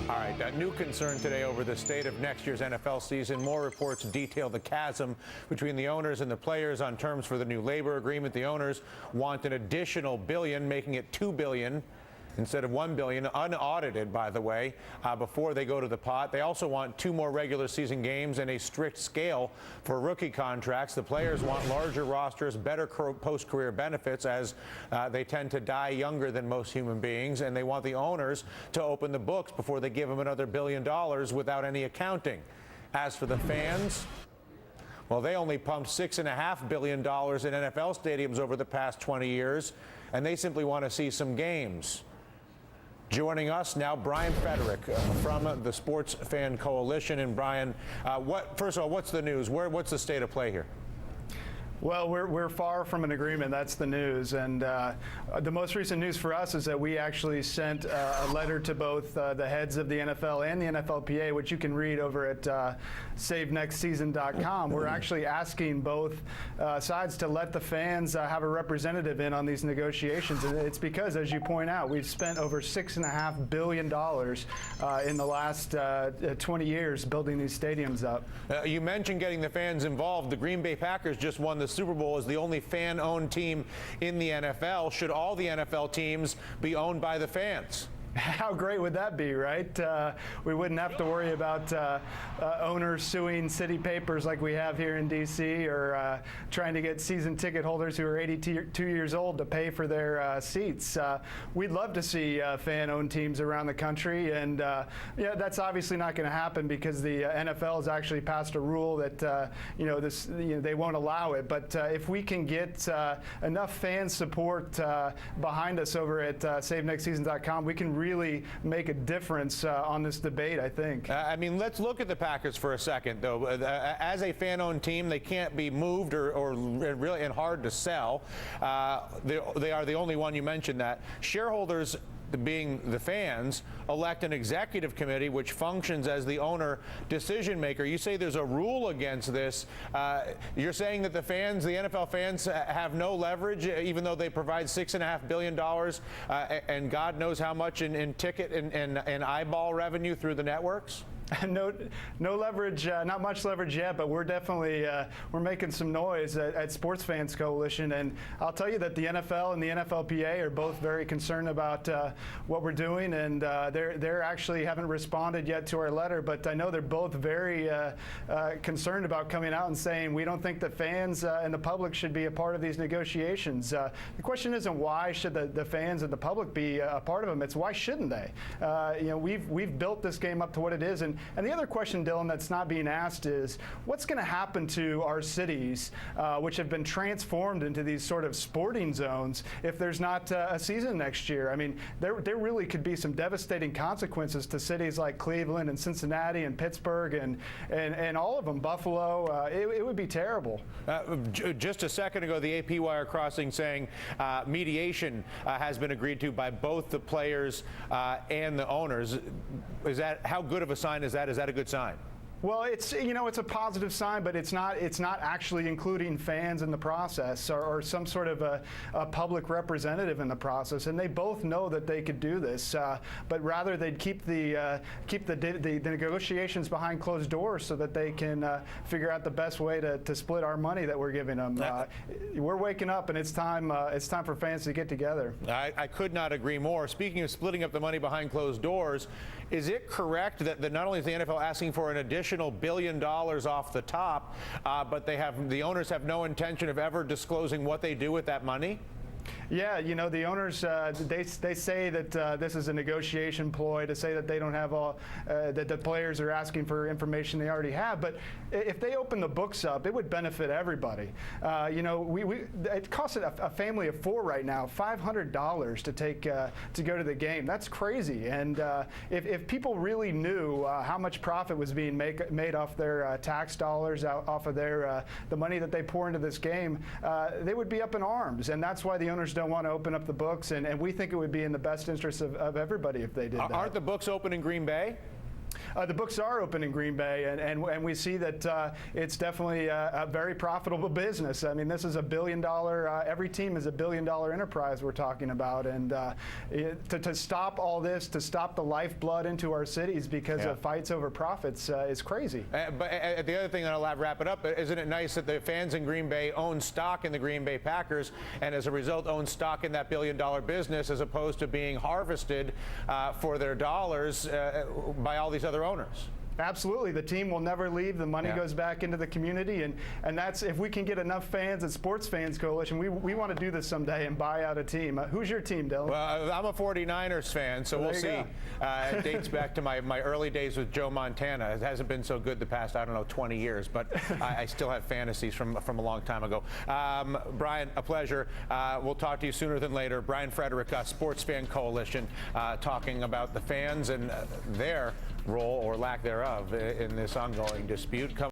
All right, a new concern today over the state of next year's NFL season. More reports detail the chasm between the owners and the players on terms for the new labor agreement. The owners want an additional billion, making it $2 billion instead of $1 billion, unaudited, by the way, before they go to the pot. They also want 2 more regular season games and a strict scale for rookie contracts. The players want larger rosters, better post-career benefits, as they tend to die younger than most human beings, and they want the owners to open the books before they give them another $1 billion without any accounting. As for the fans, well, they only pumped $6.5 billion in NFL stadiums over the past 20 years, and they simply want to see some games. Joining us now, Brian Frederick from the Sports Fan Coalition. And Brian, first of all, what's the news? What's the state of play here? Well, we're far from an agreement. That's the news. And the most recent news for us is that we actually sent a letter to both the heads of the NFL and the NFLPA, which you can read over at SaveNextSeason.com. We're actually asking both sides to let the fans have a representative in on these negotiations. And it's because, as you point out, we've spent over $6.5 billion in the last 20 years building these stadiums up. You mentioned getting the fans involved. The Green Bay Packers just won the Super Bowl as the only fan-owned team in the NFL. Should all the NFL teams be owned by the fans? How great would that be, right? We wouldn't have to worry about owners suing city papers like we have here in D.C. or trying to get season ticket holders who are 82 years old to pay for their seats. We'd love to see fan-owned teams around the country, and yeah, that's obviously not going to happen because the NFL has actually passed a rule that they won't allow it. But if we can get enough fan support behind us over at SaveNextSeason.com, we can really make a difference on this debate, I think. I mean, let's look at the Packers for a second, though. As a fan-owned team, they can't be moved or really and hard to sell. They are the only one. You mentioned that. Shareholders, being the fans, elect an executive committee which functions as the owner decision maker. You say there's a rule against this. You're saying that the NFL fans have no leverage, even though they provide $6.5 billion and God knows how much in ticket and eyeball revenue through the networks? No leverage, not much leverage yet, but we're definitely we're making some noise at Sports Fans Coalition, and I'll tell you that the NFL and the NFLPA are both very concerned about what we're doing, and they're actually haven't responded yet to our letter, but I know they're both very concerned about coming out and saying we don't think the fans and the public should be a part of these negotiations. The question isn't why should the fans and the public be a part of them; it's why shouldn't they? We've built this game up to what it is, and the other question, Dylan, that's not being asked is what's going to happen to our cities, which have been transformed into these sort of sporting zones, if there's not a season next year? I mean, there really could be some devastating consequences to cities like Cleveland and Cincinnati and Pittsburgh and all of them, Buffalo. It would be terrible. Just a second ago, the AP wire crossing saying mediation has been agreed to by both the players and the owners. Is that, how good of a sign is that? Is that a good sign? Well, it's a positive sign, but it's not actually including fans in the process or some sort of a public representative in the process. And they both know that they could do this, but rather they'd keep the negotiations behind closed doors so that they can figure out the best way to split our money that we're giving them. We're waking up, and it's time for fans to get together. I could not agree more. Speaking of splitting up the money behind closed doors, is it correct that not only is the NFL asking for an additional $1 billion off the top, but the owners have no intention of ever disclosing what they do with that money? Yeah, the owners, they say that this is a negotiation ploy to say that they don't have all, that the players are asking for information they already have. But if they open the books up, it would benefit everybody. It costs a family of 4 right now $500 to go to the game. That's crazy. And if people really knew how much profit was being made off their tax dollars, off of their the money that they pour into this game, they would be up in arms. And that's why the owners don't want to open up the books, and we think it would be in the best interest of everybody if they did that. Aren't the books open in Green Bay? The books are open in Green Bay, and we see that it's definitely a very profitable business. I mean, this is $1 billion. Every team is $1 billion enterprise we're talking about, and to stop all this, to stop the lifeblood into our cities because of fights over profits is crazy. But the other thing, and I'll wrap it up, isn't it nice that the fans in Green Bay own stock in the Green Bay Packers, and as a result own stock in that $1 billion business, as opposed to being harvested for their dollars by all these other owners? Absolutely. The team will never leave. The money goes back into the community, and that's, if we can get enough fans at Sports Fans Coalition, we want to do this someday and buy out a team. Who's your team, Dylan? Well, I'm a 49ers fan, so we'll see. It dates back to my early days with Joe Montana. It hasn't been so good the past, I don't know, 20 years, but I still have fantasies from a long time ago. Brian, a pleasure. We'll talk to you sooner than later. Brian Frederick, Sports Fan Coalition, talking about the fans and their role or lack thereof in this ongoing dispute.